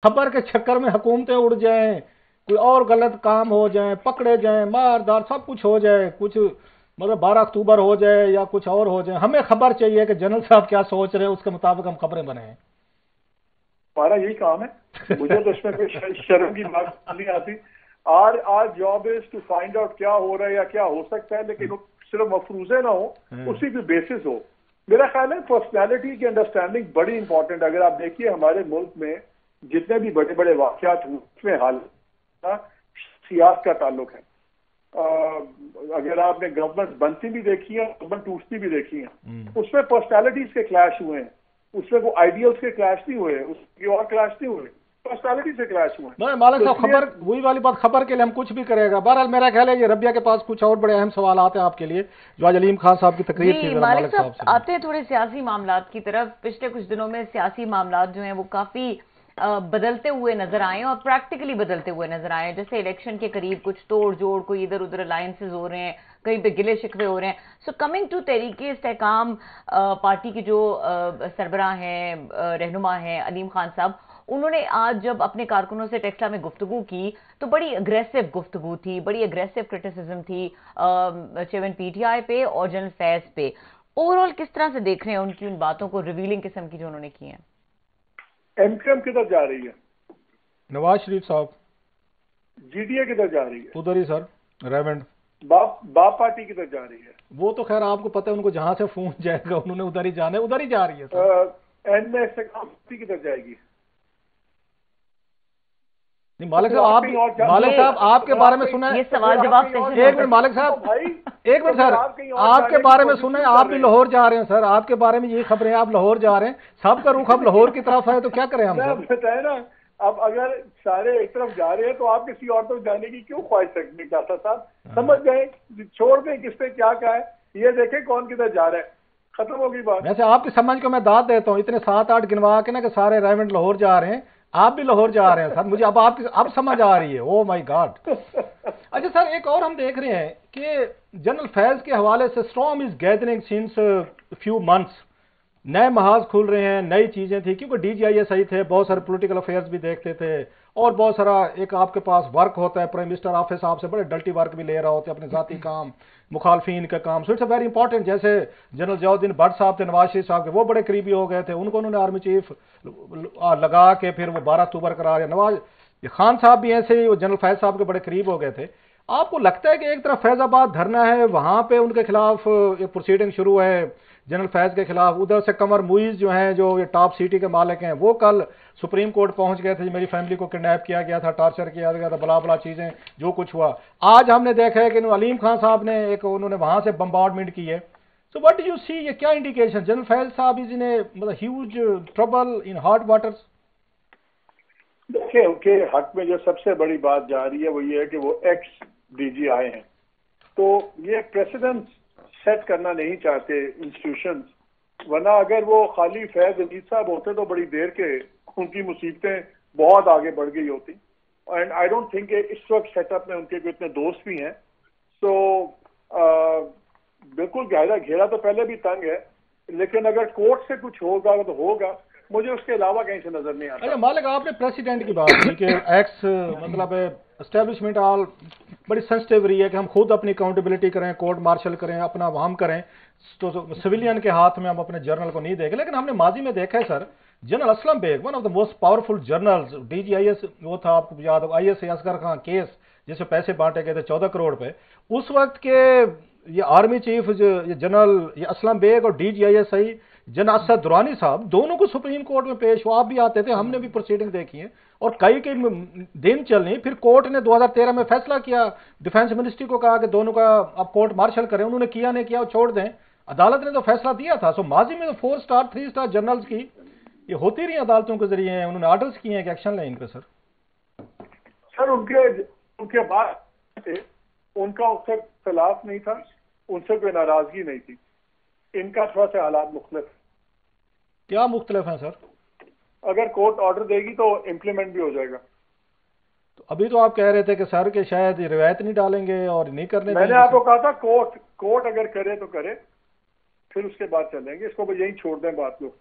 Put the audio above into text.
खबर के चक्कर में हुकूमतें उड़ जाएं, कोई और गलत काम हो जाए, पकड़े जाएं, मार दार सब कुछ हो जाए, कुछ मतलब 12 अक्टूबर हो जाए या कुछ और हो जाए, हमें खबर चाहिए कि जनरल साहब क्या सोच रहे हैं, उसके मुताबिक हम खबरें बनाएं। हमारा यही काम है। मुझे तो इसमें कोई शर्म की बात नहीं आती। आज job is to find out क्या हो रहा है या क्या हो सकता है, लेकिन सिर्फ मफरूजे ना हो, उसी पे बेसिस हो। मेरा ख्याल है पर्सनैलिटी की अंडरस्टैंडिंग बड़ी इंपॉर्टेंट। अगर आप देखिए हमारे मुल्क में जितने भी बड़े बड़े वाकयात हुए उसमें हाल सियासत का ताल्लुक है। अगर आपने गवर्नमेंट बनती भी देखी है, गवर्नमेंट टूटती भी देखी है, उसमें पर्सनैलिटीज के क्लैश हुए हैं। उसमें वो आइडियल्स के क्लैश नहीं हुए, उसकी और क्लैश नहीं हुए, पर्सनैलिटी से क्लैश हुए। नहीं मालिक तो साहब, इसलिए खबर वही वाली बात, खबर के लिए हम कुछ भी करेगा। बहरहाल मेरा ख्याल है ये रबिया के पास कुछ और बड़े अहम सवाल आते हैं आपके लिए, जो आज अलीम खान साहब की तकरीर थी। जी जरा मालिक मालिक साहब, साहब से आते हैं थोड़े सियासी मामलात की तरफ। पिछले कुछ दिनों में सियासी मामलात जो हैं वो काफ़ी बदलते हुए नजर आए और प्रैक्टिकली बदलते हुए नजर आए। जैसे इलेक्शन के करीब कुछ तोड़ जोड़, कोई इधर उधर अलायंसेज हो रहे हैं, कहीं पे गिले शिकवे हो रहे हैं। सो कमिंग टू तहरीके इस्तेहकाम, पार्टी की जो सरबराह हैं, रहनुमा हैं अलीम खान साहब, उन्होंने आज जब अपने कारकुनों से टेक्सला में गुफ्तगू की तो बड़ी अग्रेसिव गुफ्तगू थी, बड़ी अग्रेसिव क्रिटिसिज्म थी चेवन पीटीआई पे और जनरल फैज पे। ओवरऑल किस तरह से देख रहे हैं उनकी उन बातों को, रिवीलिंग किस्म की जो उन्होंने की हैं? एमक्यूएम किधर जा रही है? नवाज शरीफ साहब जीडीए किधर जा रही है? उधर ही सर, रेवेंड। बाप पार्टी किधर जा रही है? वो तो खैर आपको पता है, उनको जहां से फोन जाएगा उन्होंने उधर ही जाना है, उधर ही जा रही है सर। एंड में इस्तेकाम किधर जाएगी? नहीं मालिक साहब, आप मालिक साहब आपके बारे में सुना है, ये सवाल जवाब सेशन एक मिनट मालिक साहब, एक मिनट सर, आपके बारे में सुना है आप भी लाहौर जा रहे हैं सर, आपके बारे में ये खबरें आप लाहौर जा रहे हैं, सबका रुख अब लाहौर की तरफ है, तो क्या करें हम सर? बताए ना, अब अगर सारे एक तरफ जा रहे हैं तो आप किसी और तरफ जाने की क्यों ख्वाहिश रखने का साहब? समझ गए, छोड़ दें किसने क्या कहा है, ये देखें कौन किधर जा रहा है, खत्म होगी बात। वैसे आपकी समझ को मैं दाद देता हूँ, इतने 7-8 गिनवा के ना कि सारे रेवेंट लाहौर जा रहे हैं, आप भी लाहौर जा रहे हैं सर, मुझे अब आपकी अब समझ आ रही है। Oh my God. अच्छा सर, एक और हम देख रहे हैं कि जनरल फैज के हवाले से storm is gathering since few months, नए महाज खुल रहे हैं, नई चीजें थी, क्योंकि डीजीआईएसआई थे, बहुत सारे पॉलिटिकल अफेयर्स भी देखते थे, और बहुत सारा एक आपके पास वर्क होता है, प्राइम मिनिस्टर ऑफिस आपसे बड़े डल्टी वर्क भी ले रहा होते हैं, अपने जाती काम, मुखालफिन का काम। So it's very important. जैसे जनरल जयाउद्दीन भट्ट साहब थे नवाज शरीफ साहब के, वो बड़े करीबी हो गए थे, उनको उन्होंने आर्मी चीफ लगा के फिर वो 12 अक्टूबर करा रहे। नवाज खान साहब भी ऐसे ही जनरल फैज साहब के बड़े करीब हो गए थे। आपको लगता है कि एक तरफ फैजाबाद धरना है, वहां पे उनके खिलाफ एक प्रोसीडिंग शुरू है जनरल फैज के खिलाफ, उधर से कमर मुइज जो हैं, जो ये टॉप सिटी के मालिक हैं, वो कल सुप्रीम कोर्ट पहुंच गए थे, मेरी फैमिली को किडनैप किया गया था, टॉर्चर किया गया था, बला बला चीजें जो कुछ हुआ। आज हमने देखा है कि अलीम खान साहब ने एक उन्होंने वहां से बम्बार्डमेंट की है। So what do you see, ये क्या इंडिकेशन जनरल फैज साहब इज इन ए मतलब huge trouble in hot waters? देखिए उनके हक में जो सबसे बड़ी बात जा रही है वो ये है कि वो एक्स डीजी आए हैं, तो ये प्रेसिडेंट सेट करना नहीं चाहते इंस्टीट्यूशन, वरना अगर वो खाली फैज अजीज साहब होते तो बड़ी देर के उनकी मुसीबतें बहुत आगे बढ़ गई होती। एंड आई डोंट थिंक इस वक्त सेटअप में उनके कोई इतने दोस्त भी हैं। सो बिल्कुल घेरा तो पहले भी तंग है, लेकिन अगर कोर्ट से कुछ होगा तो होगा, मुझे उसके अलावा कहीं से नजर नहीं आता। अच्छा मालिक, आपने प्रेसिडेंट की बात की कि एक्स मतलब एस्टेब्लिशमेंट ऑल बड़ी सेंसिटिव रही है कि हम खुद अपनी अकाउंटेबिलिटी करें, कोर्ट मार्शल करें, अपना हम करें, तो सिविलियन के हाथ में हम अपने जर्नल को नहीं देखें। लेकिन हमने माजी में देखा है sir, general Aslam Beg one of the most powerful generals, DG ISI वो था, आपको याद हो आईएस असगर खां केस जिसमें पैसे बांटे गए थे 14 करोड़ पे, उस वक्त के ये आर्मी चीफ ये जनरल ये असलम बेग और डीजीआईएसआई जनरल असद दुरानी साहब, दोनों को सुप्रीम कोर्ट में पेश हुआ, आप भी आते थे, हमने भी प्रोसीडिंग देखी है, और कई दिन चलनी, फिर कोर्ट ने 2013 में फैसला किया, डिफेंस मिनिस्ट्री को कहा कि दोनों का आप कोर्ट मार्शल करें, उन्होंने किया नहीं किया, छोड़ दें, अदालत ने तो फैसला दिया था। सो माजी में तो 4 स्टार 3 स्टार जनरल्स की ये होती रही अदालतों के जरिए, उन्होंने ऑर्डर्स किए हैं कि एक्शन लें इन पे। सर उनके बाद उनका उससे खिलाफ नहीं था, उनसे कोई नाराजगी नहीं थी, इनका थोड़ा सा हालात मुख्तलिफ। क्या मुख्तलिफ हैं सर? अगर कोर्ट ऑर्डर देगी तो इम्प्लीमेंट भी हो जाएगा। तो अभी तो आप कह रहे थे कि सर के शायद रिवायत नहीं डालेंगे और नहीं करने मैंने आपको कहा था कोर्ट अगर करे तो करे, फिर उसके बाद चलेंगे, इसको यही छोड़ दें बात लोग।